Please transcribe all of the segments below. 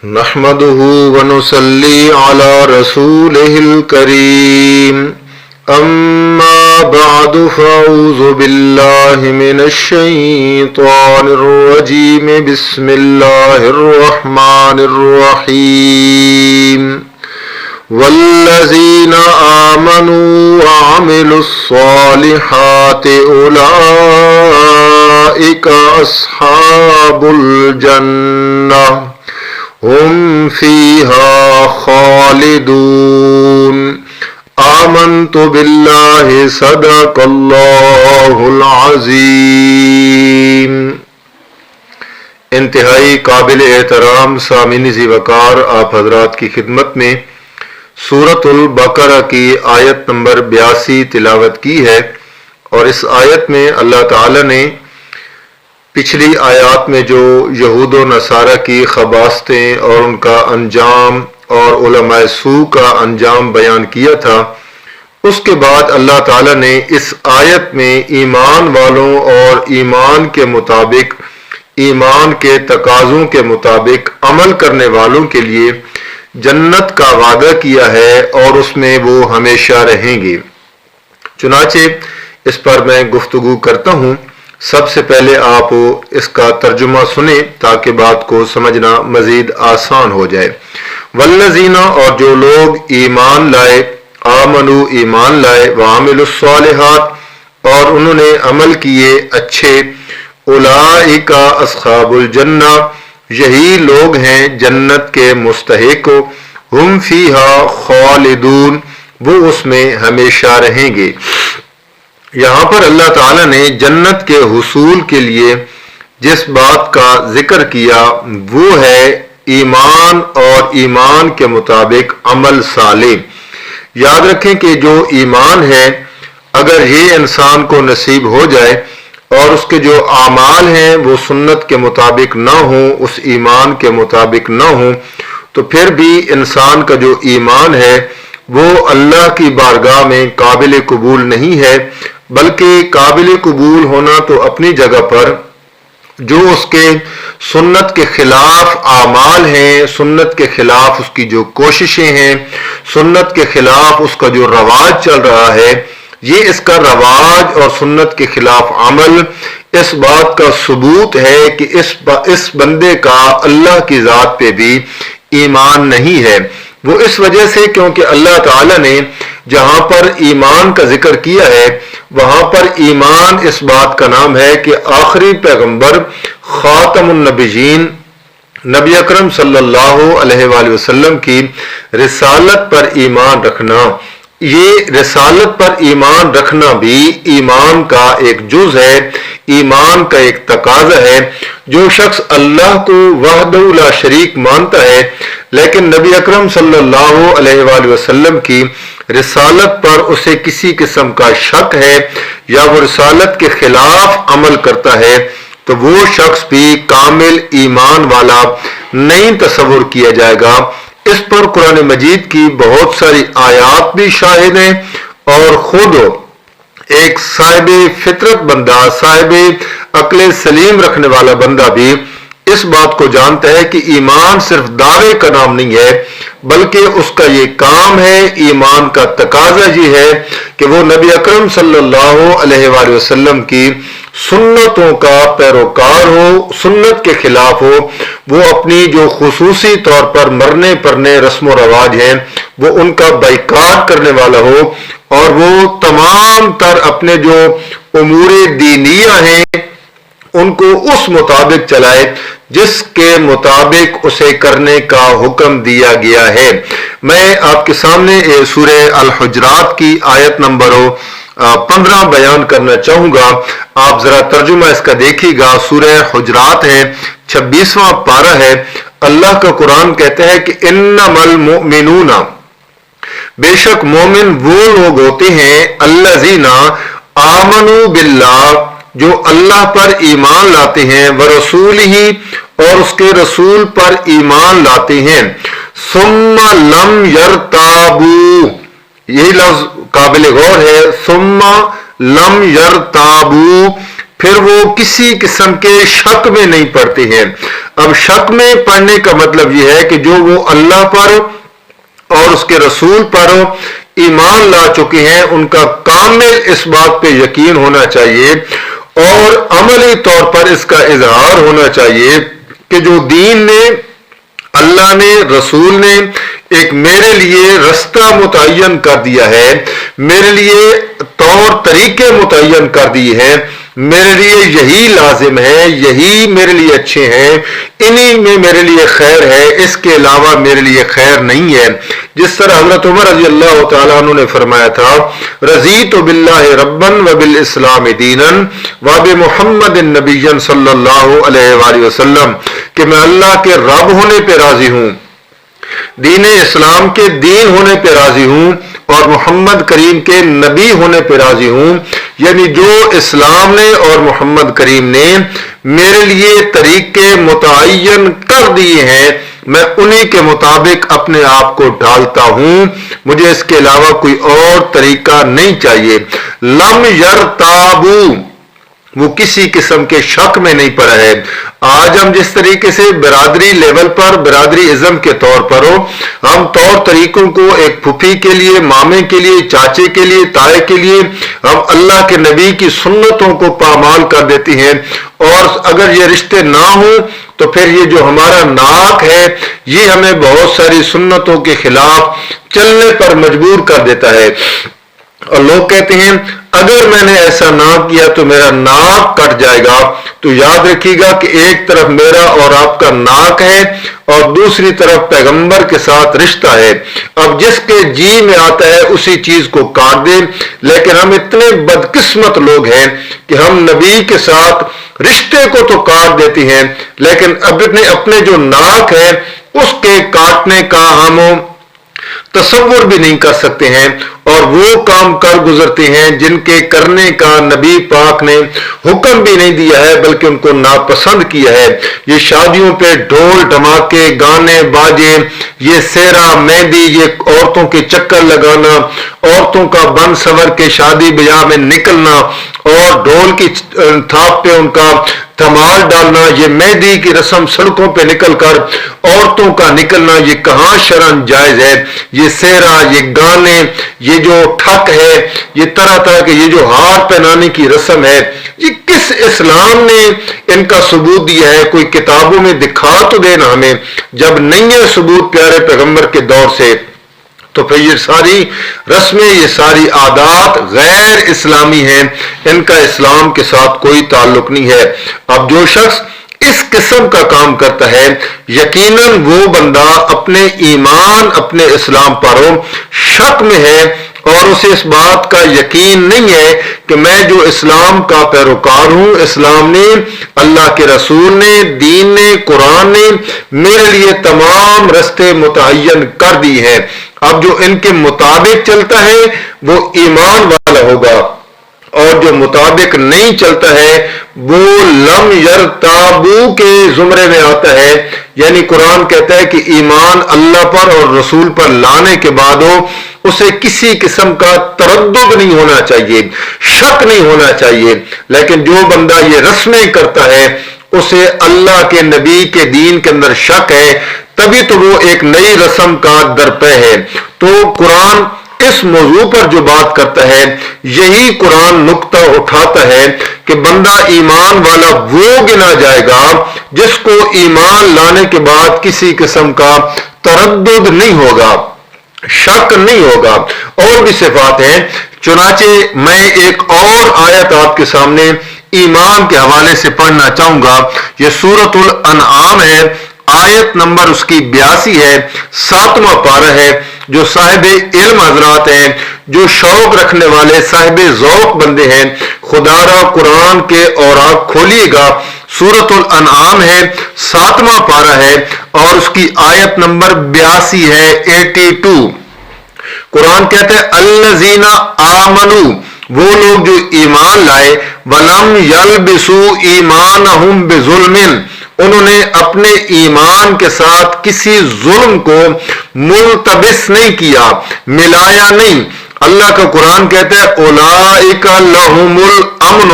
نحمده ونصلي على رسوله الكريم أما بعد فأعوذ بالله من الشيطان الرجيم بسم الله الرحمن الرحيم والذين آمنوا وعملوا الصالحات أولئك أصحاب الجنة هم فيها خالدون آمنت بالله صدق الله العظیم۔ انتہائی قابل احترام سامعین ذی وقار، آپ حضرات کی خدمت میں سورۃ البقرہ کی آیت نمبر 82 تلاوت کی ہے، اور اس آیت میں اللہ تعالی نے پچھلی آیات میں جو یہود و نصارہ کی خباثتیں اور ان کا انجام اور علماء سوء کا انجام بیان کیا تھا، اس کے بعد اللہ تعالی نے اس آیت میں ایمان والوں اور ایمان کے مطابق، ایمان کے تقاضوں کے مطابق عمل کرنے والوں کے لیے جنت کا وعدہ کیا ہے، اور اس میں وہ ہمیشہ رہیں گے۔ چنانچہ اس پر میں گفتگو کرتا ہوں۔ سب سے پہلے آپ اس کا ترجمہ سنیں تاکہ بات کو سمجھنا مزید آسان ہو جائے۔ والذین، اور جو لوگ ایمان لائے، آمنو ایمان لائے، وعملوا الصالحات اور انہوں نے عمل کیے اچھے، اولئک اصحاب الجنہ یہی لوگ ہیں جنت کے مستحق، ہم فیہا خالدون وہ اس میں ہمیشہ رہیں گے۔ یہاں پر اللہ تعالیٰ نے جنت کے حصول کے لیے جس بات کا ذکر کیا وہ ہے ایمان، اور ایمان کے مطابق عمل صالح۔ یاد رکھیں کہ جو ایمان ہے، اگر یہ انسان کو نصیب ہو جائے اور اس کے جو اعمال ہیں وہ سنت کے مطابق نہ ہوں، اس ایمان کے مطابق نہ ہوں، تو پھر بھی انسان کا جو ایمان ہے وہ اللہ کی بارگاہ میں قابل قبول نہیں ہے، بلکہ قابل قبول ہونا تو اپنی جگہ پر جو اس کے سنت کے خلاف اعمال ہیں، سنت کے خلاف اس کی جو کوششیں ہیں، سنت کے خلاف اس کا جو رواج چل رہا ہے، یہ اس کا رواج اور سنت کے خلاف عمل اس بات کا ثبوت ہے کہ اس بندے کا اللہ کی ذات پہ بھی ایمان نہیں ہے۔ وہ اس وجہ سے کیونکہ اللہ تعالی نے جہاں پر ایمان کا ذکر کیا ہے وہاں پر ایمان اس بات کا نام ہے کہ آخری پیغمبر خاتم النبیین نبی اکرم صلی اللہ علیہ وآلہ وسلم کی رسالت پر ایمان رکھنا، یہ رسالت پر ایمان رکھنا بھی ایمان کا ایک جز ہے، ایمان کا ایک تقاضا ہے۔ جو شخص اللہ کو وحدہ لا شریک مانتا ہے لیکن نبی اکرم صلی اللہ علیہ وآلہ وسلم کی رسالت پر اسے کسی قسم کا شک ہے یا وہ رسالت کے خلاف عمل کرتا ہے تو وہ شخص بھی کامل ایمان والا نہیں تصور کیا جائے گا۔ اس پر قرآن مجید کی بہت ساری آیات بھی شاہد ہیں، اور خود ایک صاحب فطرت بندہ، صاحب عقل سلیم رکھنے والا بندہ بھی اس بات کو جانتا ہے کہ ایمان صرف دعوے کا نام نہیں ہے بلکہ اس کا یہ کام ہے۔ ایمان کا تقاضا یہ ہے کہ وہ نبی اکرم صلی اللہ علیہ وآلہ وسلم کی سنتوں کا پیروکار ہو، سنت کے خلاف ہو، وہ اپنی جو خصوصی طور پر مرنے پرنے رسم و رواج ہیں وہ ان کا بائیکاٹ کرنے والا ہو، اور وہ تمام تر اپنے جو امور دینیہ ہیں ان کو اس مطابق چلائے جس کے مطابق اسے کرنے کا حکم دیا گیا ہے۔ میں آپ کے سامنے سورہ الحجرات کی آیت نمبر 15 بیان کرنا چاہوں گا۔ آپ ذرا ترجمہ اس کا دیکھیے گا۔ سورہ حجرات ہے، 26واں پارہ ہے۔ اللہ کا قرآن کہتا ہے کہ انما المؤمنون، بے شک مومن وہ لوگ ہوتے ہیں، الذین آمنوا باللہ جو اللہ پر ایمان لاتے ہیں، ورسولہ اور اس کے رسول پر ایمان لاتے ہیں، ثم لم یرتابوا، یہی لفظ قابل غور ہے، ثم لم یرتابوا پھر وہ کسی قسم کے شک میں نہیں پڑتے ہیں۔ اب شک میں پڑنے کا مطلب یہ ہے کہ جو وہ اللہ پر اور اس کے رسول پر ایمان لا چکے ہیں ان کا کامل اس بات پہ یقین ہونا چاہیے اور عملی طور پر اس کا اظہار ہونا چاہیے کہ جو دین نے، اللہ نے، رسول نے ایک میرے لیے رستہ متعین کر دیا ہے، میرے لیے طور طریقے متعین کر دیے ہیں، میرے لیے یہی لازم ہے، یہی میرے لیے اچھے ہیں، انہی میں میرے لیے خیر ہے، اس کے علاوہ میرے لیے خیر نہیں ہے۔ جس طرح حضرت عمر رضی اللہ تعالیٰ عنہ نے فرمایا تھا، رضیت باللہ ربا وبالاسلام دینا وبمحمد نبی صلی اللہ علیہ وآلہ وسلم، کہ میں اللہ کے رب ہونے پہ راضی ہوں، دین اسلام کے دین ہونے پہ راضی ہوں اور محمد کریم کے نبی ہونے پہ راضی ہوں۔ یعنی جو اسلام نے اور محمد کریم نے میرے لیے طریقے متعین کر دیے ہیں میں انہی کے مطابق اپنے آپ کو ڈھالتا ہوں، مجھے اس کے علاوہ کوئی اور طریقہ نہیں چاہیے۔ لم یرتابو، وہ کسی قسم کے شک میں نہیں پڑا ہے۔ آج ہم جس طریقے سے برادری لیول پر، برادری ازم کے طور پر ہو، ہم طور طریقوں کو ایک پھوپھی کے لیے، مامے کے لیے، چاچے کے لیے، تائے کے لیے ہم اللہ کے نبی کی سنتوں کو پامال کر دیتے ہیں، اور اگر یہ رشتے نہ ہوں تو پھر یہ جو ہمارا ناک ہے یہ ہمیں بہت ساری سنتوں کے خلاف چلنے پر مجبور کر دیتا ہے۔ اور لوگ کہتے ہیں اگر میں نے ایسا نہ کیا تو میرا ناک کٹ جائے گا، تو یاد رکھیے گا کہ ایک طرف میرا اور آپ کا ناک ہے اور دوسری طرف پیغمبر کے ساتھ رشتہ ہے۔ اب جس کے جی میں آتا ہے اسی چیز کو کاٹ دے، لیکن ہم اتنے بدقسمت لوگ ہیں کہ ہم نبی کے ساتھ رشتے کو تو کاٹ دیتے ہیں لیکن اپنے جو ناک ہے اس کے کاٹنے کا ہم تصور بھی نہیں کر سکتے ہیں، اور وہ کام کر گزرتے ہیں جن کے کرنے کا نبی پاک نے حکم بھی نہیں دیا ہے بلکہ ان کو ناپسند کیا ہے۔ یہ شادیوں پہ ڈھول ڈھماکے، گانے باجے، یہ سیرا مہندی، یہ عورتوں کے چکر لگانا، عورتوں کا بن سور کے شادی بیاہ میں نکلنا اور ڈھول کی تھاپ پہ ان کا دھمال ڈالنا، یہ مہندی کی رسم سڑکوں پہ نکل کر عورتوں کا نکلنا، یہ کہاں شرعن جائز ہے؟ یہ سیرا، یہ گانے، یہ جو ٹھک ہے، یہ طرح طرح کے یہ جو ہار پہنانے کی رسم ہے، یہ کس اسلام نے ان کا ثبوت دیا ہے؟ کوئی کتابوں میں دکھا تو دینا ہمیں، جب نہیں ہے ثبوت پیارے پیغمبر کے دور سے تو پھر یہ ساری رسمیں، یہ ساری عادات غیر اسلامی ہیں، ان کا اسلام کے ساتھ کوئی تعلق نہیں ہے۔ اب جو شخص اس قسم کا کام کرتا ہے یقیناً وہ بندہ اپنے ایمان، اپنے اسلام پر شک میں ہے اور اسے اس بات کا یقین نہیں ہے کہ میں جو اسلام کا پیروکار ہوں، اسلام نے، اللہ کے رسول نے، دین نے، قرآن نے میرے لیے تمام رستے متعین کر دی ہیں، اب جو ان کے مطابق چلتا ہے وہ ایمان والا ہوگا اور جو مطابق نہیں چلتا ہے وہ لم یرتابو کے زمرے میں آتا ہے۔ یعنی قرآن کہتا ہے کہ ایمان اللہ پر اور رسول پر لانے کے بعد اسے کسی قسم کا تردد نہیں ہونا چاہیے، شک نہیں ہونا چاہیے، لیکن جو بندہ یہ رسمیں کرتا ہے اسے اللہ کے نبی کے دین کے اندر شک ہے، تبھی تو وہ ایک نئی رسم کا درپے ہے۔ تو قرآن اس موضوع پر جو بات کرتا ہے یہی قرآن نقطہ اٹھاتا ہے کہ بندہ ایمان والا وہ گنا جائے گا جس کو ایمان لانے کے بعد کسی قسم کا تردد نہیں ہوگا، شک نہیں ہوگا۔ اور بھی صفات ہیں، چنانچہ میں ایک اور آیت آپ کے سامنے ایمان کے حوالے سے پڑھنا چاہوں گا۔ یہ سورۃ الانعام ہے، آیت نمبر اس کی 82 ہے، 7واں پارہ ہے۔ جو صاحب علم حضرات ہیں، جو شوق رکھنے والے صاحب ذوق بندے ہیں، خدا را قرآن کے اوراق کھولیے گا، سورۃ الانعام ہے، 7واں پارہ ہے اور اس کی آیت نمبر 82 ہے، 82۔ قرآن کہتے ہیں الذین آمنوا، وہ لوگ جو ایمان لائے، ولم یلبسوا ایمانہم بظلم، انہوں نے اپنے ایمان کے ساتھ کسی ظلم کو ملتبس نہیں کیا، ملایا نہیں۔ اللہ کا قرآن کہتا ہے اولئک لہم الامن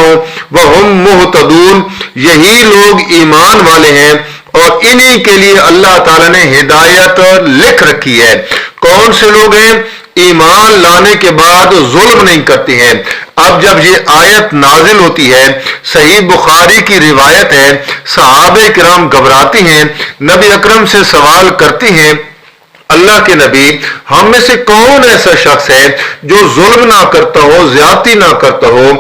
وہم مہتدون، یہی لوگ ایمان والے ہیں اور انہی کے لیے اللہ تعالیٰ نے ہدایت لکھ رکھی ہے۔ کون سے لوگ ہیں؟ ایمان لانے کے بعد ظلم نہیں کرتے ہیں۔ اب جب یہ آیت نازل ہوتی ہے، صحیح بخاری کی روایت ہے، صحابہ کرام گھبراتے ہیں، نبی اکرم سے سوال کرتے ہیں، اللہ کے نبی ہم میں سے کون ایسا شخص ہے جو ظلم نہ کرتا ہو، زیادتی نہ کرتا ہو؟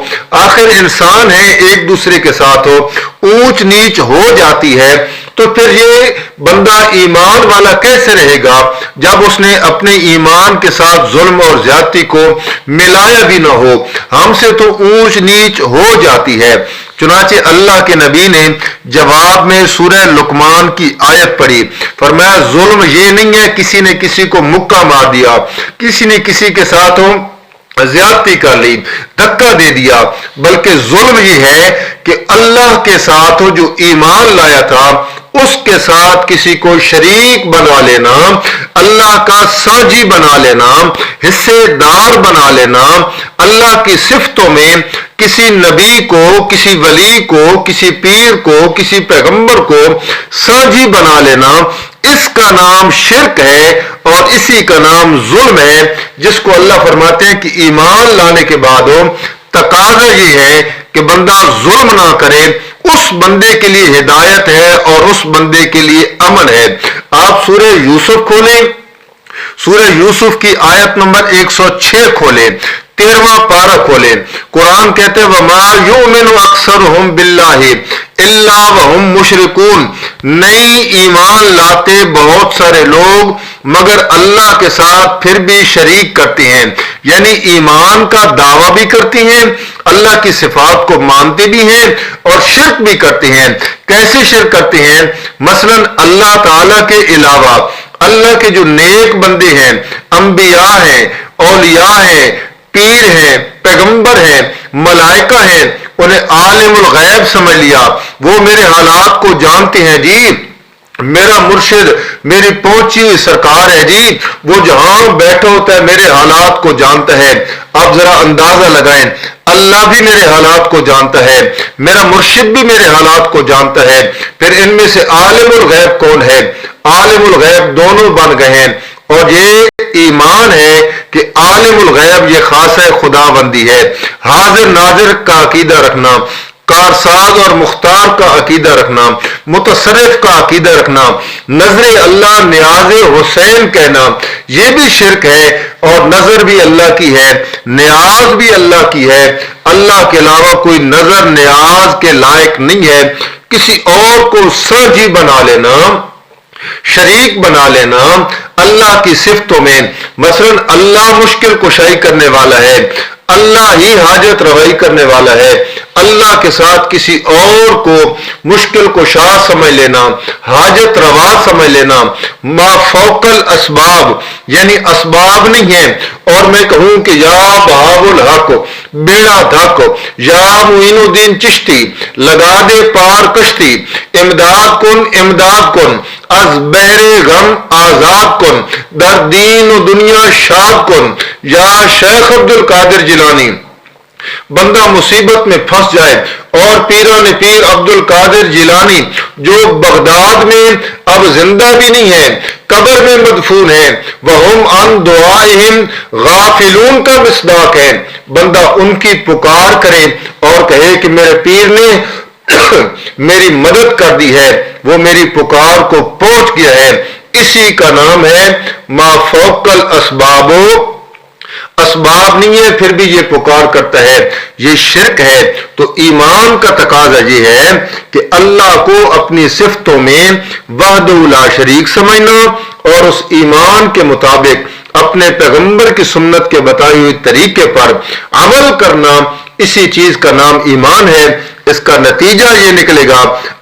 آخر انسان ہے، ایک دوسرے کے ساتھ ہو اونچ نیچ ہو جاتی ہے، تو پھر یہ بندہ ایمان والا کیسے رہے گا جب اس نے اپنے ایمان کے ساتھ ظلم اور زیادتی کو ملایا بھی نہ ہو؟ ہم سے تو اونچ نیچ ہو جاتی ہے۔ چنانچہ اللہ کے نبی نے جواب میں سورہ لقمان کی آیت پڑھی، فرمایا ظلم یہ نہیں ہے کسی نے کسی کو مکہ مار دیا، کسی نے کسی کے ساتھ زیادتی کر لی، دھکا دے دیا، بلکہ ظلم یہ ہے کہ اللہ کے ساتھ جو ایمان لایا تھا اس کے ساتھ کسی کو شریک بنا لینا، اللہ کا ساجی بنا لینا، حصے دار بنا لینا، اللہ کی صفتوں میں کسی نبی کو، کسی ولی کو، کسی پیر کو، کسی پیغمبر کو ساجی بنا لینا، اس کا نام شرک ہے اور اسی کا نام ظلم ہے، جس کو اللہ فرماتے ہیں کہ ایمان لانے کے بعد تقاضا یہ ہے کہ بندہ ظلم نہ کرے۔ اس بندے کے لیے ہدایت ہے اور اس بندے کے لیے امن ہے۔ آپ سورہ یوسف کھولیں، سورہ یوسف کی آیت نمبر 106 کھولیں، 13واں پارہ کھولیں۔ قرآن کہتے ہیں وَمَا يُؤْمِنُ أَكْثَرُهُم بِاللَّهِ إِلَّا وَهُم مُشْرِكُونَ، نہیں ایمان لاتے بہت سارے لوگ مگر اللہ کے ساتھ پھر بھی شریک کرتے ہیں، یعنی ایمان کا دعویٰ بھی کرتے ہیں، اللہ کی صفات کو مانتے بھی ہیں اور شرک بھی کرتے ہیں۔ کیسے شرک کرتے ہیں؟ مثلا اللہ تعالیٰ کے علاوہ اللہ کے جو نیک بندے ہیں، انبیاء ہیں، اولیاء ہیں، پیر ہیں، پیغمبر ہیں، ملائکہ ہیں، انہیں عالم الغیب سمجھ لیا، وہ میرے حالات کو جانتے ہیں جی، میرا مرشد میری پہنچی ہوئی سرکار ہے جی، وہ جہاں بیٹھا ہوتا ہے میرے حالات کو جانتا ہے۔ آپ ذرا اندازہ لگائیں، اللہ بھی میرے حالات کو جانتا ہے، میرا مرشد بھی میرے حالات کو جانتا ہے، پھر ان میں سے عالم الغیب کون ہے؟ عالم الغیب دونوں بن گئے ہیں، اور یہ ایمان ہے کہ عالم الغیب یہ خاصہ خدا بندی ہے۔ حاضر ناظر کا عقیدہ رکھنا، کارساز اور مختار کا عقیدہ رکھنا، متصرف کا عقیدہ رکھنا، نظر اللہ نیاز حسین کہنا، یہ بھی شرک ہے، اور نظر بھی اللہ کی ہے، نیاز بھی اللہ کی ہے، اللہ کے علاوہ کوئی نظر نیاز کے لائق نہیں ہے۔ کسی اور کو ساجی بنا لینا، شریک بنا لینا اللہ کی صفتوں میں، مثلا اللہ مشکل کشائی کرنے والا ہے، اللہ ہی حاجت روائی کرنے والا ہے، اللہ کے ساتھ کسی اور کو مشکل کشا سمجھ لینا، حاجت روا سمجھ لینا، ما فوق الاسباب یعنی اسباب نہیں ہے، اور میں کہوں کہ یا بہاء الحق بیڑا دھک، یا معین الدین چشتی لگا دے پار کشتی، امداد کن از بحر غم آزاد کن، در دین و دنیا شاد کن، یا شیخ عبد القادر جیلانی۔ بندہ مصیبت میں پھنس جائے اور پیران پیر عبد القادر جیلانی جو بغداد میں اب زندہ بھی نہیں ہے، قبر میں مدفون ہے، وہم عن دعائہم غافلون کا مصداق ہے، بندہ ان کی پکار کرے اور کہے کہ میرے پیر نے میری مدد کر دی ہے، وہ میری پکار کو پہنچ گیا ہے، اسی کا نام ہے ما فوق الاسباب۔ اسباب نہیں ہے پھر بھی یہ پکار کرتا ہے، یہ شرک ہے۔ تو ایمان کا تقاضا یہ ہے کہ اللہ کو اپنی صفتوں میں وحدہ لا شریک سمجھنا اور اس ایمان کے مطابق اپنے پیغمبر کی سنت کے بتائی ہوئی طریقے پر عمل کرنا، اسی چیز کا نام ایمان ہے۔ اس کا نتیجہ یہ نکلے گا،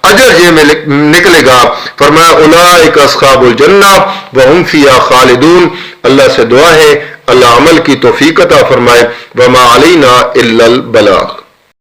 اجر یہ نکلے گا، فرمایا اولئک اصحاب الجنہ وہم فیہا خالدون۔ اللہ سے دعا ہے اللہ عمل کی توفیق عطا فرمائے، وما علینا الا البلاغ۔